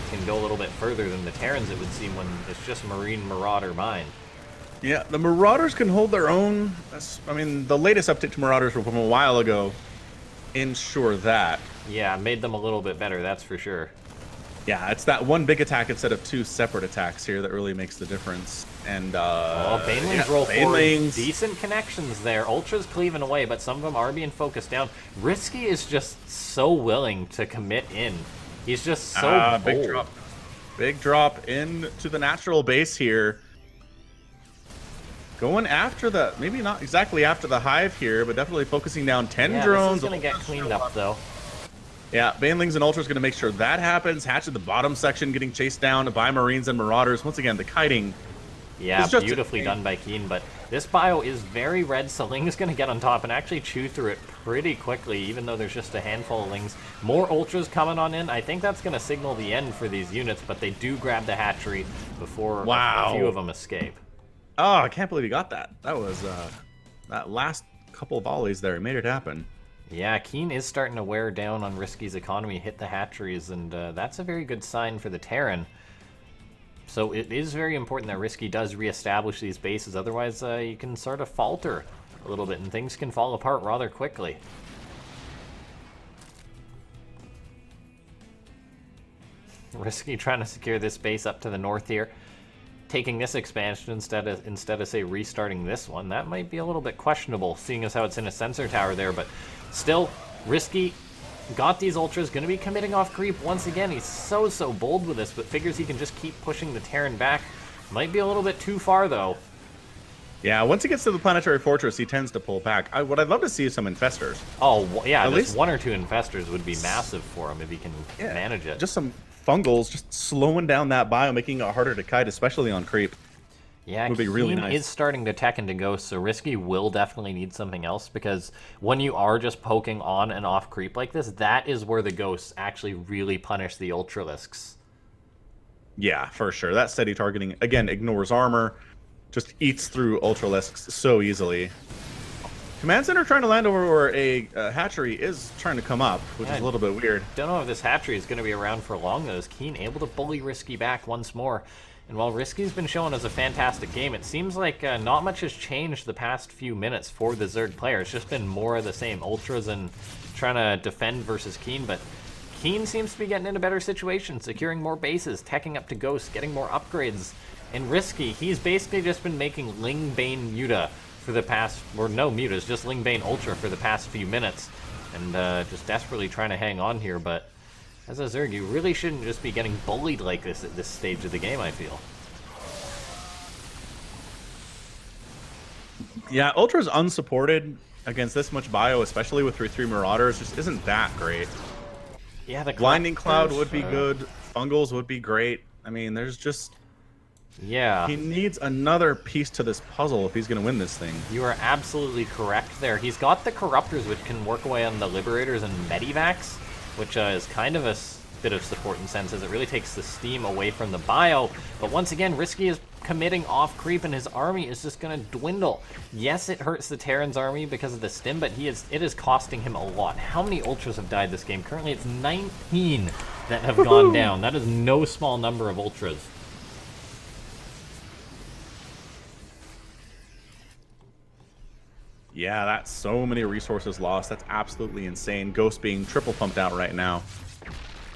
can go a little bit further than the Terrans, it would seem, when it's just Marine Marauder Mine. Yeah, the Marauders can hold their own. I mean, the latest update to Marauders from a while ago ensure that. Yeah, made them a little bit better, that's for sure. Yeah, it's that one big attack instead of 2 separate attacks here that really makes the difference. And Banelings roll forward. Banelings. Decent connections there. Ultra's cleaving away, but some of them are being focused down. RiSky is just so willing to commit in. He's just so bold. Big drop. Big drop into the natural base here. Going after the, maybe not exactly after the hive here, but definitely focusing down 10 drones. This is going to get cleaned up, though. Yeah, Banelings and Ultra's going to make sure that happens. Hatch at the bottom section getting chased down by Marines and Marauders. Once again, the kiting. Yeah, beautifully done by KeeN, but this bio is very red, so Ling's going to get on top and actually chew through it pretty quickly, even though there's just a handful of Lings. More Ultras coming on in. I think that's going to signal the end for these units, but they do grab the hatchery before a few of them escape. Oh, I can't believe he got that. That was, that last couple of volleys there. He made it happen. Yeah, KeeN is starting to wear down on RiSky's economy, hit the hatcheries, and that's a very good sign for the Terran. So it is very important that RiSky does reestablish these bases, otherwise you can sort of falter a little bit and things can fall apart rather quickly. RiSky trying to secure this base up to the north here. Taking this expansion instead of say restarting this one. That might be a little bit questionable, seeing as how it's in a sensor tower there, but still, RiSky got these Ultras, gonna be committing off creep once again. He's so bold with this, but figures he can just keep pushing the Terran back. Might be a little bit too far though. Yeah, once he gets to the planetary fortress, he tends to pull back. What I'd love to see is some infestors. Oh yeah, at least 1 or 2 infestors would be massive for him if he can manage it. Just some fungals, just slowing down that bio, making it harder to kite, especially on creep. Yeah, would be really nice. Is starting to tech into Ghost, so RiSky will definitely need something else, because when you are just poking on and off creep like this, that is where the Ghosts actually really punish the Ultralisks. Yeah, for sure. That steady targeting, again, ignores armor, just eats through Ultralisks so easily. Command Center trying to land over where a hatchery is trying to come up, which is a little bit weird. Don't know if this hatchery is going to be around for long, though. Is KeeN able to bully RiSky back once more? And while RiSky's been shown as a fantastic game, it seems like not much has changed the past few minutes for the Zerg player. It's just been more of the same. Ultras and trying to defend versus KeeN, but KeeN seems to be getting in a better situation, securing more bases, teching up to Ghost, getting more upgrades. And RiSky, he's basically just been making Ling Bane Muta for the past, or no Mutas, just Ling Bane Ultra for the past few minutes. And just desperately trying to hang on here, but as a Zerg, you really shouldn't just be getting bullied like this at this stage of the game, I feel. Yeah, Ultra's unsupported against this much bio, especially with 3/3 Marauders, just isn't that great. Yeah, the Blinding Cloud would be good. Fungals would be great. I mean, there's just... Yeah. He needs another piece to this puzzle if he's going to win this thing. You are absolutely correct there. He's got the Corruptors, which can work away on the Liberators and Medivacs, which is kind of a bit of support in sense, as it really takes the steam away from the bio. But once again, RiSky is committing off creep, and his army is just going to dwindle. Yes, it hurts the Terran's army because of the stim, but it is costing him a lot. How many Ultras have died this game? Currently, it's 19 that have gone down. That is no small number of Ultras. Yeah, that's so many resources lost. That's absolutely insane. Ghost being triple pumped out right now,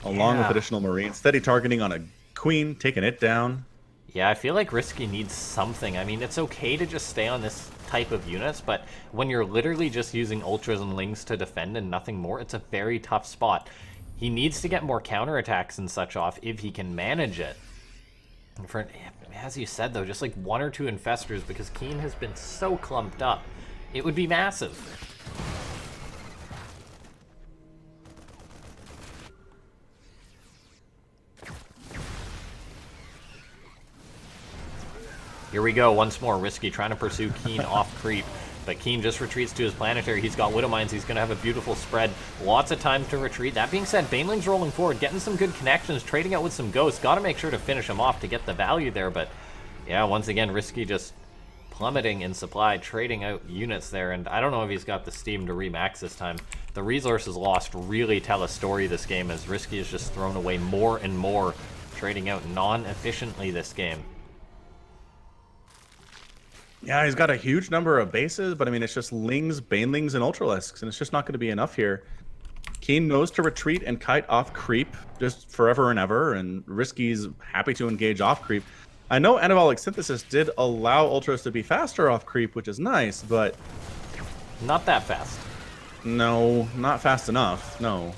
along with additional Marines. Steady targeting on a Queen, taking it down. Yeah, I feel like RiSky needs something. I mean, it's okay to just stay on this type of units, but when you're literally just using Ultras and Lings to defend and nothing more, it's a very tough spot. He needs to get more counterattacks and such off if he can manage it. And for, as you said, though, just like 1 or 2 infestors, because KeeN has been so clumped up. It would be massive. Here we go, once more. RiSky trying to pursue KeeN off creep, but KeeN just retreats to his planetary. He's got Widow Mines. He's going to have a beautiful spread. Lots of time to retreat. That being said, Baneling's rolling forward, getting some good connections, trading out with some Ghosts. Got to make sure to finish him off to get the value there, but yeah, once again, RiSky just plummeting in supply, trading out units there, and I don't know if he's got the steam to remax this time. The resources lost really tell a story this game, as RiSky is just thrown away more and more trading out non-efficiently this game. Yeah, he's got a huge number of bases, but I mean, it's just Lings, Banelings, and Ultralisks, and it's just not going to be enough here. KeeN knows to retreat and kite off creep just forever and ever, and RiSky's happy to engage off creep. I know Anabolic Synthesis did allow Ultras to be faster off creep, which is nice, but... Not that fast. No, not fast enough, no.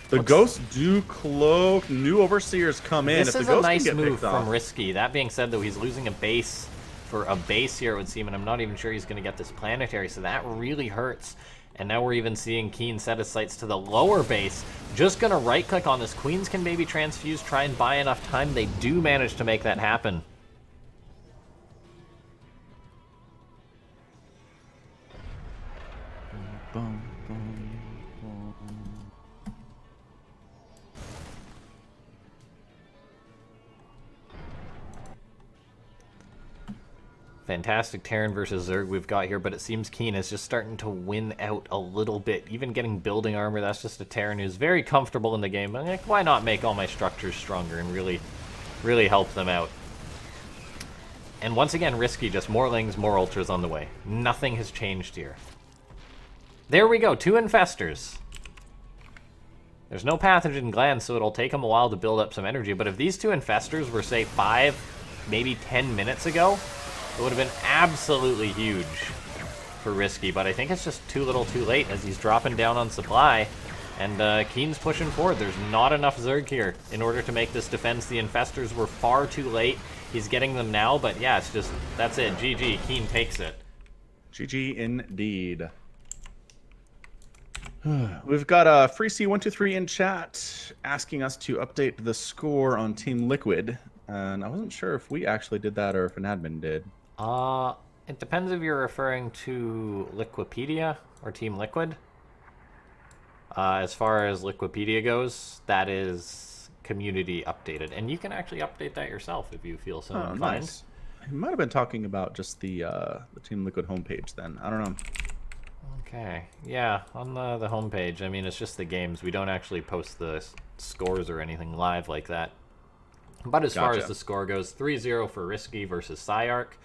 The Ghosts do cloak, new Overseers come in. This is a nice move from RiSky. That being said, though, he's losing a base for a base here, it would seem, and I'm not even sure he's going to get this planetary, so that really hurts. And now we're even seeing KeeN set his sights to the lower base. Just going to right-click on this. Queens can maybe transfuse, try and buy enough time. They do manage to make that happen. Fantastic Terran versus Zerg we've got here, but it seems KeeN is just starting to win out a little bit. Even getting building armor, that's just a Terran who's very comfortable in the game. I'm like, why not make all my structures stronger and really help them out? And once again, RiSky, just more Lings, more Ultras on the way. Nothing has changed here. There we go, 2 Infestors. There's no pathogen glands, so it'll take them a while to build up some energy, but if these 2 Infestors were, say, 5, maybe 10 minutes ago, it would have been absolutely huge for RiSky, but I think it's just too little too late as he's dropping down on supply, and KeeN's pushing forward. There's not enough Zerg here in order to make this defense. The Infestors were far too late. He's getting them now, but yeah, it's just, that's it. GG, KeeN takes it. GG indeed. We've got Freec123 in chat asking us to update the score on Team Liquid, and I wasn't sure if we actually did that or if an admin did. It depends if you're referring to Liquipedia or Team Liquid. As far as Liquipedia goes, that is community updated, and you can actually update that yourself if you feel so inclined. Nice. I might have been talking about just the Team Liquid homepage then. I don't know. Okay, yeah, on the homepage, I mean, it's just the games. We don't actually post the scores or anything live like that. But as far as the score goes, 3-0 for RiSky versus Psyarch,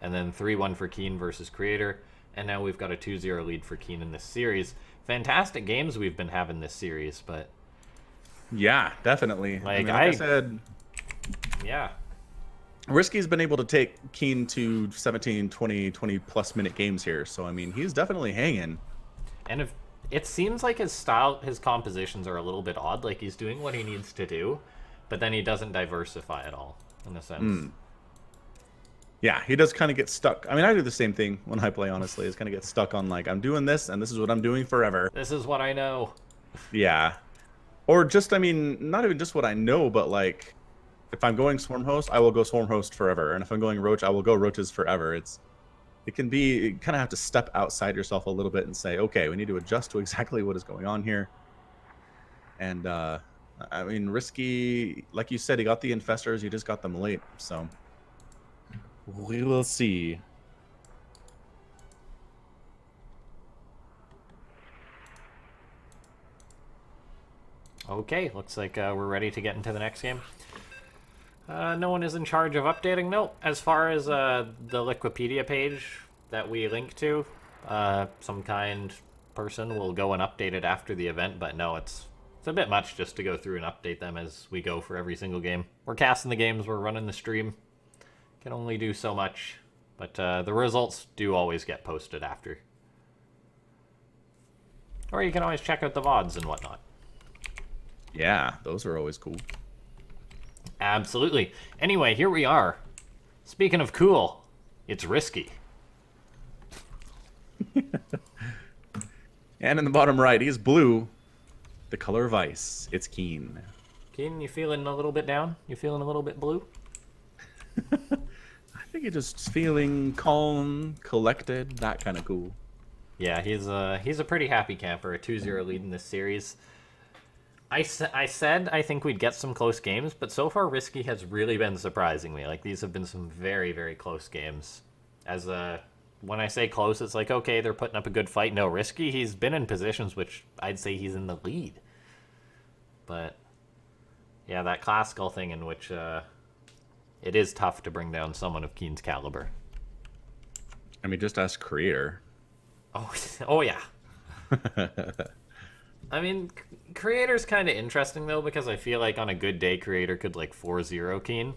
and then 3-1 for KeeN versus Creator, and now we've got a 2-0 lead for KeeN in this series. Fantastic games we've been having this series, but... Yeah, definitely. Like I said... Yeah. RiSky's been able to take KeeN to 17, 20-plus minute games here, so I mean, he's definitely hanging. And if it seems like his style, his compositions are a little bit odd, like he's doing what he needs to do, but then he doesn't diversify at all, in a sense. Yeah, he does kind of get stuck. I mean, I do the same thing when I play, honestly. Is kind of get stuck on, like, I'm doing this, and this is what I'm doing forever. This is what I know. Yeah. Or just, I mean, not even just what I know, but, like, if I'm going Swarm Host, I will go Swarm Host forever. And if I'm going Roach, I will go Roaches forever. It can be, you kind of have to step outside yourself a little bit and say, okay, we need to adjust to exactly what is going on here. And, I mean, RiSky, like you said, he got the Infestors, he just got them late, so we will see. Okay, looks like we're ready to get into the next game. No one is in charge of updating. Nope. As far as the Liquipedia page that we link to, some kind person will go and update it after the event, but no, it's a bit much just to go through and update them as we go for every single game. We're casting the games, we're running the stream. Can only do so much, but the results do always get posted after. Or you can always check out the VODs and whatnot. Yeah, those are always cool. Absolutely. Anyway, here we are. Speaking of cool, it's RiSky. And in the bottom right, he's blue. The color of ice. It's KeeN. KeeN, you feeling a little bit down? You feeling a little bit blue? I think he's just feeling calm, collected, that kind of cool. Yeah, he's a pretty happy camper. A 2-0 lead in this series. I said I think we'd get some close games, but so far RiSky has really been surprising me. Like, these have been some very, very close games. As when I say close, it's like, okay, they're putting up a good fight. No, RiSky, he's been in positions which I'd say he's in the lead. But Yeah, that classical thing in which it is tough to bring down someone of KeeN's caliber. I mean, just ask Creator. Oh, oh yeah. I mean, Creator's kind of interesting, though, because I feel like on a good day, Creator could, like, 4-0 KeeN.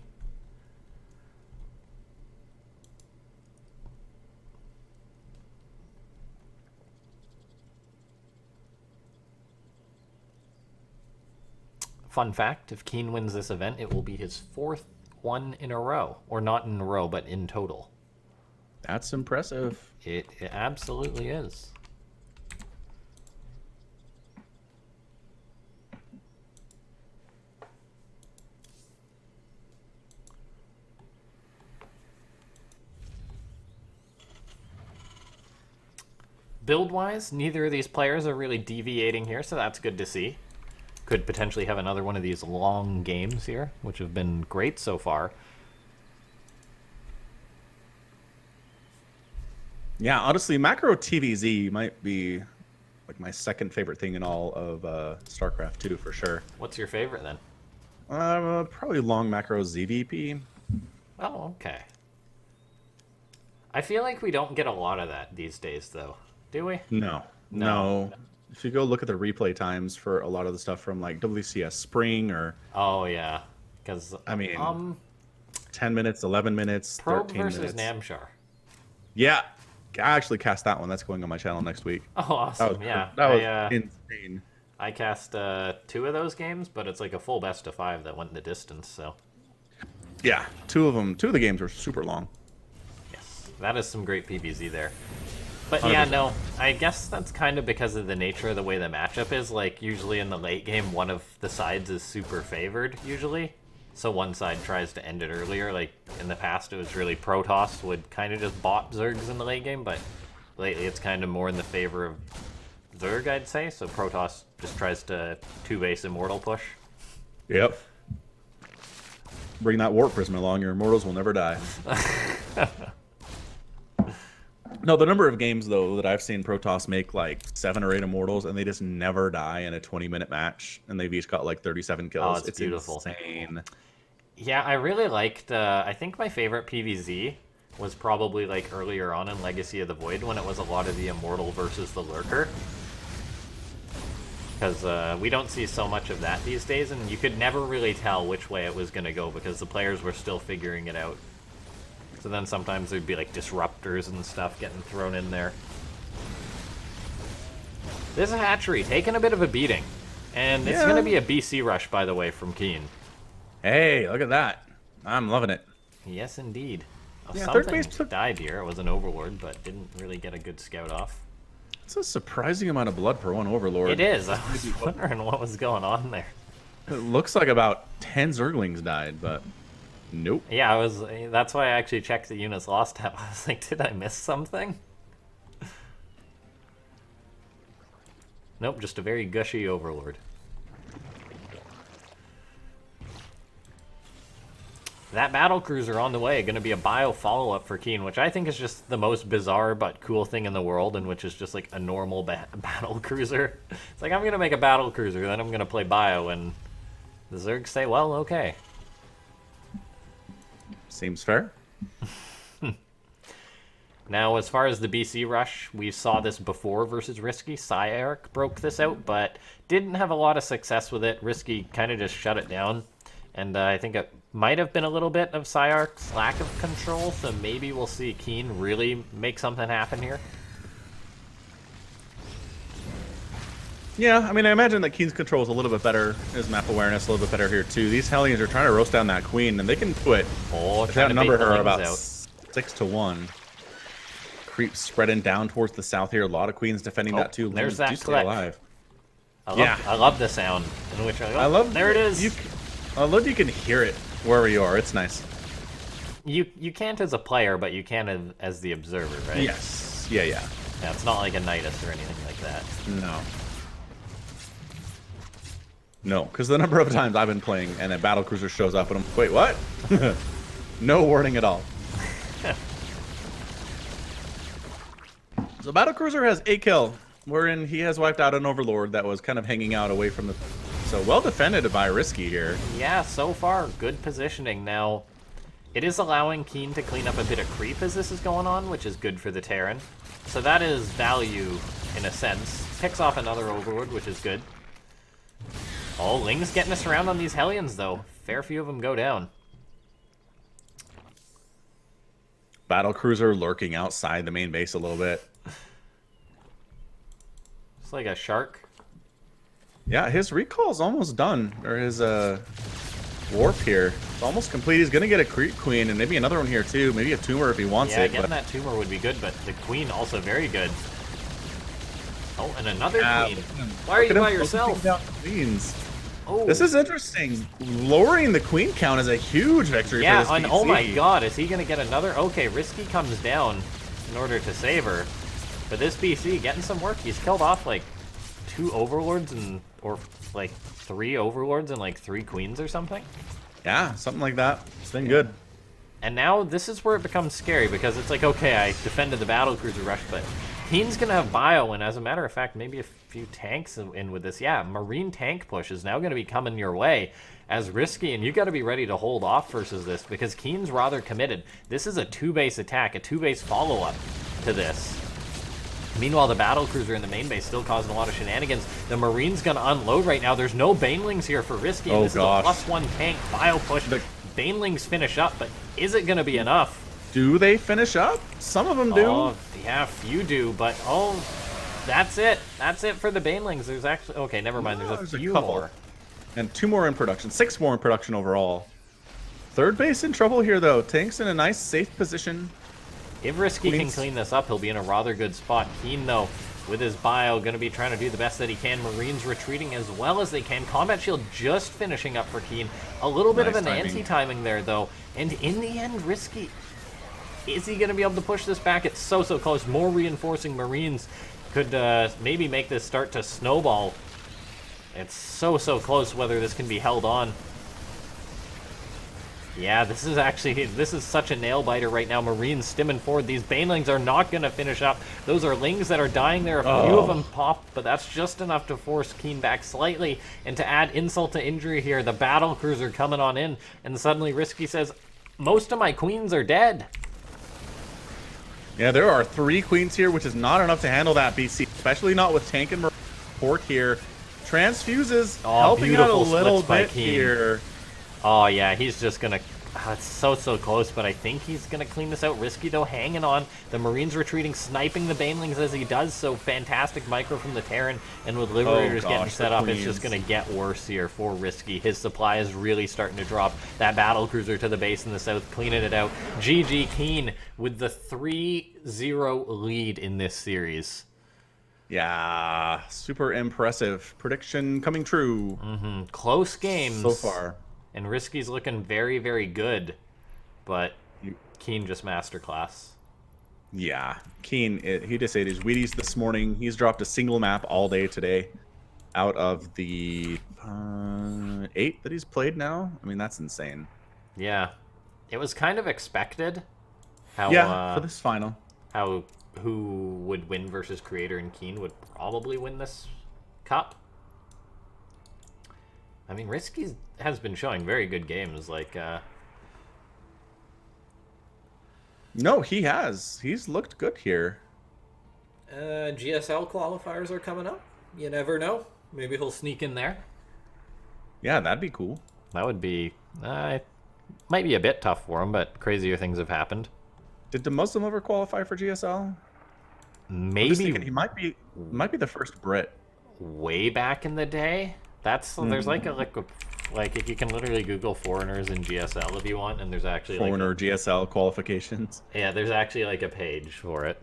Fun fact, if KeeN wins this event, it will be his 4th one in a row. Or not in a row, but in total. That's impressive. It absolutely is. Build-wise, neither of these players are really deviating here, so that's good to see. Could potentially have another one of these long games here, which have been great so far. Yeah, honestly, macro TvZ might be like my second favorite thing in all of StarCraft 2 for sure. What's your favorite then? Probably long macro ZVP. Oh, okay. I feel like we don't get a lot of that these days, though. Do we? No. If you go look at the replay times for a lot of the stuff from like WCS Spring or... Oh, yeah. Because, I mean, 10 minutes, 11 minutes, Probe 13 versus minutes. Namshar. Yeah. I actually cast that one. That's going on my channel next week. Oh, awesome. That Yeah. was insane. I cast 2 of those games, but it's like a full best of 5 that went the distance, so... Yeah, two of the games were super long. Yes, that is some great PvZ there. But yeah, 100%. no, I guess that's kind of because of the nature of the way the matchup is. Like, usually in the late game, one of the sides is super favored, usually. So one side tries to end it earlier. Like, in the past, it was really Protoss would kind of just bot Zergs in the late game, but lately it's kind of more in the favor of Zerg, I'd say. So Protoss just tries to 2-base Immortal push. Yep. Bring that Warp Prism along, your Immortals will never die. No, the number of games, though, that I've seen Protoss make, like, 7 or 8 Immortals, and they just never die in a 20-minute match, and they've each got, like, 37 kills. Oh, it's beautiful. Insane. Yeah, I really liked, I think my favorite PvZ was probably, like, earlier on in Legacy of the Void, when it was a lot of the Immortal versus the Lurker. Because we don't see so much of that these days, and you could never really tell which way it was going to go, because the players were still figuring it out. So then sometimes there'd be like disruptors and stuff getting thrown in there. This hatchery taking a bit of a beating. And it's going to be a BC rush, by the way, from KeeN. Hey, look at that. I'm loving it. Yes, indeed. Oh, Yeah, something third base took... died here. It was an Overlord, but didn't really get a good scout off. It's a surprising amount of blood per one Overlord. It is. I was wondering what was going on there. It looks like about 10 Zerglings died, but nope. Yeah, that's why I actually checked the units lost tab. I was like, did I miss something? Nope, just a very gushy Overlord. That battle cruiser on the way, going to be a bio follow-up for KeeN, which I think is just the most bizarre but cool thing in the world, and which is just like a normal battle cruiser. It's like, I'm going to make a battle cruiser, then I'm going to play bio, and the Zergs say, well, okay. Seems fair. Now, as far as the BC rush, we saw this before versus RiSky. RiSky broke this out, but didn't have a lot of success with it. RiSky kind of just shut it down. And I think it might have been a little bit of RiSky's lack of control, so maybe we'll see KeeN really make something happen here. Yeah, I mean, I imagine that KeeN's control is a little bit better, his map awareness a little bit better here, too. These Hellions are trying to roast down that Queen, and they can do it. Oh, They trying to outnumber bait the her wings about out. 6-1. Creeps spreading down towards the south here. A lot of Queens defending that, too. There's Do that stay click. alive. I love the sound in which I love there it is. I love you can hear it wherever you are. It's nice. You can't as a player, but you can as the observer, right? Yes. Yeah. Yeah, it's not like a Nidus or anything like that. No. No, because the number of times I've been playing and a battle cruiser shows up and I'm wait, what? No warning at all. So battle cruiser has 8 kill, wherein he has wiped out an Overlord that was kind of hanging out away from the So well defended by RiSky here. Yeah, so far, good positioning. Now, it is allowing KeeN to clean up a bit of creep as this is going on, which is good for the Terran. So that is value, in a sense. Picks off another Overlord, which is good. Oh, Ling's getting us around on these Hellions, though. Fair few of them go down. Battlecruiser lurking outside the main base a little bit. It's like a shark. Yeah, his recall's almost done. Or his warp here. It's almost complete. He's going to get a Creep Queen and maybe another one here too. Maybe a tumor if he wants it. Yeah, getting that tumor would be good, but the Queen also very good. Oh, and another Queen. Why are you by yourself? Oh. This is interesting. Lowering the Queen count is a huge victory for this and PC. oh my god, is he going to get another? Okay, RiSky comes down in order to save her. But this BC getting some work. He's killed off like 2 Overlords or like 3 Overlords and like 3 Queens or something. Yeah, something like that. It's been good. And now this is where it becomes scary because it's like, okay, I defended the battlecruiser rush, but KeeN's going to have bio, and as a matter of fact, maybe a few tanks in with this. Yeah, Marine tank push is now going to be coming your way as RiSky, and you got to be ready to hold off versus this because KeeN's rather committed. This is a 2-base attack, a 2-base follow-up to this. Meanwhile, the battlecruiser in the main base still causing a lot of shenanigans. The Marine's going to unload right now. There's no Banelings here for RiSky. Oh, this gosh. is a +1 tank bio push. The Banelings finish up, but is it going to be enough? Do they finish up? Some of them do. Oh, yeah, few do, but that's it. That's it for the Banelings. There's actually... Okay, never mind. There's a few more. And 2 more in production. 6 more in production overall. Third base in trouble here, though. Tank's in a nice, safe position. If RiSky can clean this up, he'll be in a rather good spot. KeeN, though, with his bio, going to be trying to do the best that he can. Marines retreating as well as they can. Combat Shield just finishing up for KeeN. A little bit of an anti-timing there, though. And in the end, RiSky... Is he going to be able to push this back? It's so close. More reinforcing Marines could maybe make this start to snowball. It's so close whether this can be held on. Yeah, this is such a nail-biter right now. Marines stimming forward. These Banelings are not going to finish up. Those are Lings that are dying there. A few of them pop, but that's just enough to force KeeN back slightly. And to add insult to injury here, the battlecruiser coming on in. And suddenly RiSky says, most of my Queens are dead. Yeah, there are 3 Queens here, which is not enough to handle that BC, especially not with Tank and Port here. Transfuses helping out a little bit here. Oh, yeah, he's just going to... it's so close, but I think he's going to clean this out. RiSky, though, hanging on. The Marines retreating, sniping the Banelings as he does so. Fantastic micro from the Terran, and with Liberators getting set up, it's just going to get worse here for RiSky. His supply is really starting to drop. That battlecruiser to the base in the south, cleaning it out. GG KeeN with the 3-0 lead in this series. Yeah, super impressive. Prediction coming true. Close games. So far. And RiSky's looking very good, but KeeN just masterclass. Yeah, KeeN, he just ate his Wheaties this morning. He's dropped a single map all day today out of the 8 that he's played now. I mean, that's insane. Yeah, it was kind of expected. For this final. Who would win versus Creator and KeeN would probably win this cup. I mean, RiSky has been showing very good games. Like, no, he has. He's looked good here. GSL qualifiers are coming up. You never know. Maybe he'll sneak in there. Yeah, that'd be cool. That would be... might be a bit tough for him, but crazier things have happened. Did the Muslim ever qualify for GSL? Maybe. He might be the first Brit. Way back in the day? There's like if you can literally Google foreigners in GSL if you want, and there's actually foreigner GSL qualifications. Yeah, there's actually like a page for it.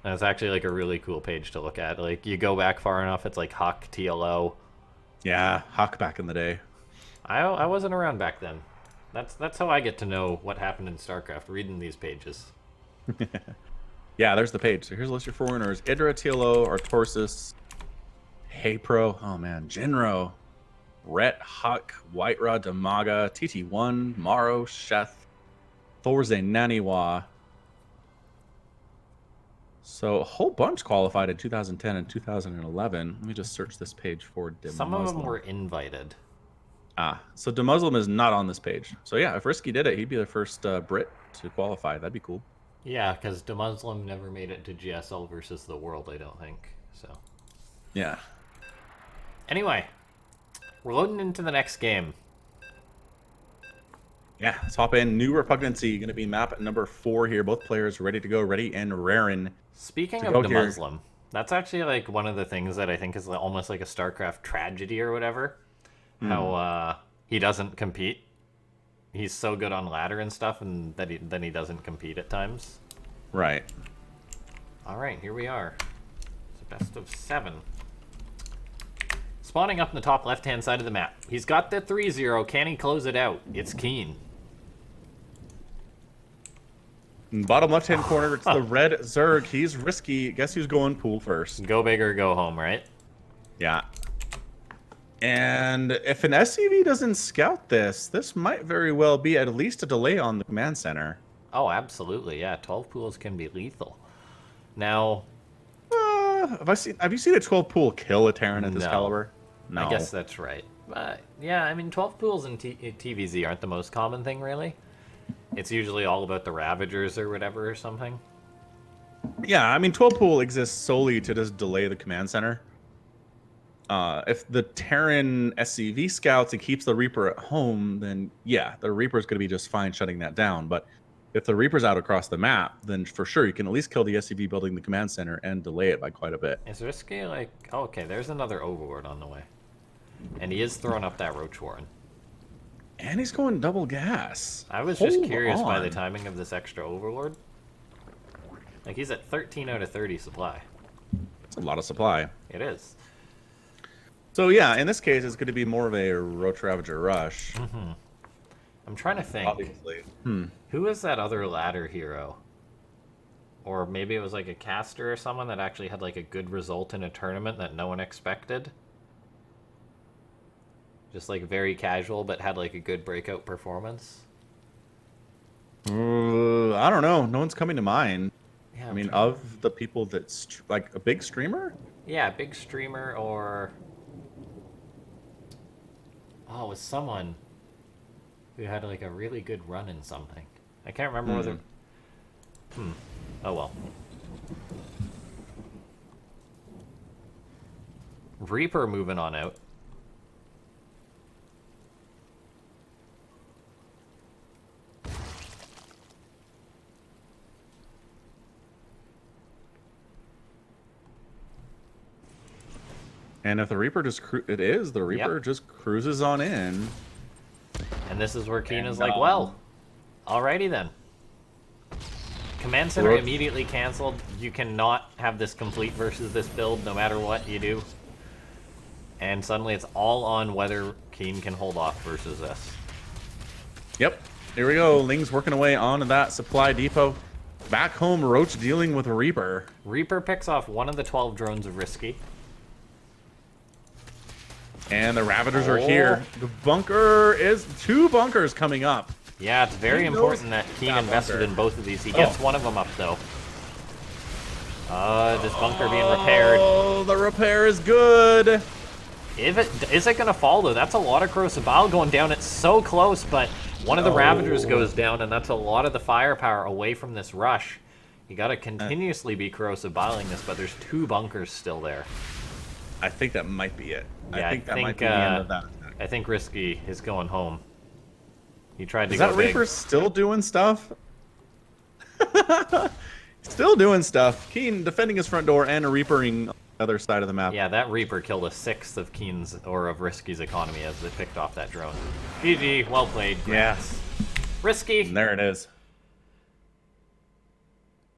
And it's actually like a really cool page to look at. Like you go back far enough, it's like Huck, TLO. Yeah, Huck back in the day. I wasn't around back then. That's how I get to know what happened in StarCraft, reading these pages. Yeah, there's the page. So here's a list of foreigners: Idra, TLO, Artorsis, Hey Pro, oh man, Jinro, Rhett, Huck, Whiterod, Damaga, TT1, Maro, Sheth, Thorze, Naniwa. So a whole bunch qualified in 2010 and 2011. Let me just search this page for Demuslim. Some of them were invited. So Demuslim is not on this page. So yeah, if RiSky did it, he'd be the first Brit to qualify. That'd be cool. Yeah, because Demuslim never made it to GSL versus the world, I don't think. So. Yeah. Anyway, we're loading into the next game. Yeah, let's hop in. New Repugnancy, going to be map number 4 here. Both players ready to go, ready and raring. Speaking of Demuslim, that's actually like one of the things that I think is almost like a StarCraft tragedy or whatever. How he doesn't compete. He's so good on ladder and stuff, and then he doesn't compete at times. Right. All right, here we are. It's a best of 7. Spawning up in the top left-hand side of the map. He's got the 3-0. Can he close it out? It's KeeN. Bottom left-hand corner, it's the red Zerg. He's RiSky. Guess who's going pool first? Go big or go home, right? Yeah. And if an SCV doesn't scout this might very well be at least a delay on the command center. Oh, absolutely. Yeah, 12 pools can be lethal. Now, have you seen a 12 pool kill a Terran at this caliber? No. I guess that's right. But yeah, I mean, 12 pools in TvZ aren't the most common thing, really. It's usually all about the Ravagers or whatever or something. Yeah, I mean, 12 pool exists solely to just delay the command center. If the Terran SCV scouts and keeps the Reaper at home, then yeah, the Reaper's going to be just fine shutting that down. But if the Reaper's out across the map, then for sure you can at least kill the SCV building the command center and delay it by quite a bit. Is RiSky like... Oh, okay, there's another Overlord on the way. And he is throwing up that Roach Warren. And he's going double gas. I was just curious by the timing of this extra Overlord. Like, he's at 13 out of 30 supply. It's a lot of supply. It is. So yeah, in this case, it's going to be more of a Roach Ravager rush. I'm trying to think. Obviously. Who is that other ladder hero? Or maybe it was like a caster or someone that actually had like a good result in a tournament that no one expected. Just like very casual, but had like a good breakout performance. I don't know. No one's coming to mind. Yeah, I mean, of the people that like a big streamer? Yeah, big streamer or... Oh, it was someone who had like a really good run in something. I can't remember whether... Oh well. Reaper moving on out. And if the Reaper just the Reaper just cruises on in. And this is where KeeN is like, well, alrighty then. Command Center immediately canceled. You cannot have this complete versus this build no matter what you do. And suddenly it's all on whether KeeN can hold off versus this. Yep. Here we go. Ling's working away onto that supply depot. Back home, Roach dealing with Reaper. Reaper picks off one of the 12 drones of RiSky. And the Ravagers are here. The bunker is... 2 bunkers coming up. Yeah, it's very important that KeeN invested in both of these. He gets one of them up, though. This bunker being repaired. Oh, the repair is good. Is it going to fall, though? That's a lot of Corrosive Bile going down. It's so close, but one of the Ravagers goes down, and that's a lot of the firepower away from this rush. You got to continuously be Corrosive Biling this, but there's 2 bunkers still there. I think that might be it. Yeah, I think that might be the end of that attack. I think RiSky is going home. He tried to Is go that big. Reaper still doing stuff? Still doing stuff. KeeN defending his front door and Reapering on the other side of the map. Yeah, that Reaper killed 1/6 of KeeN's or of RiSky's economy as they picked off that drone. GG, well played. Yes. RiSky. And there it is.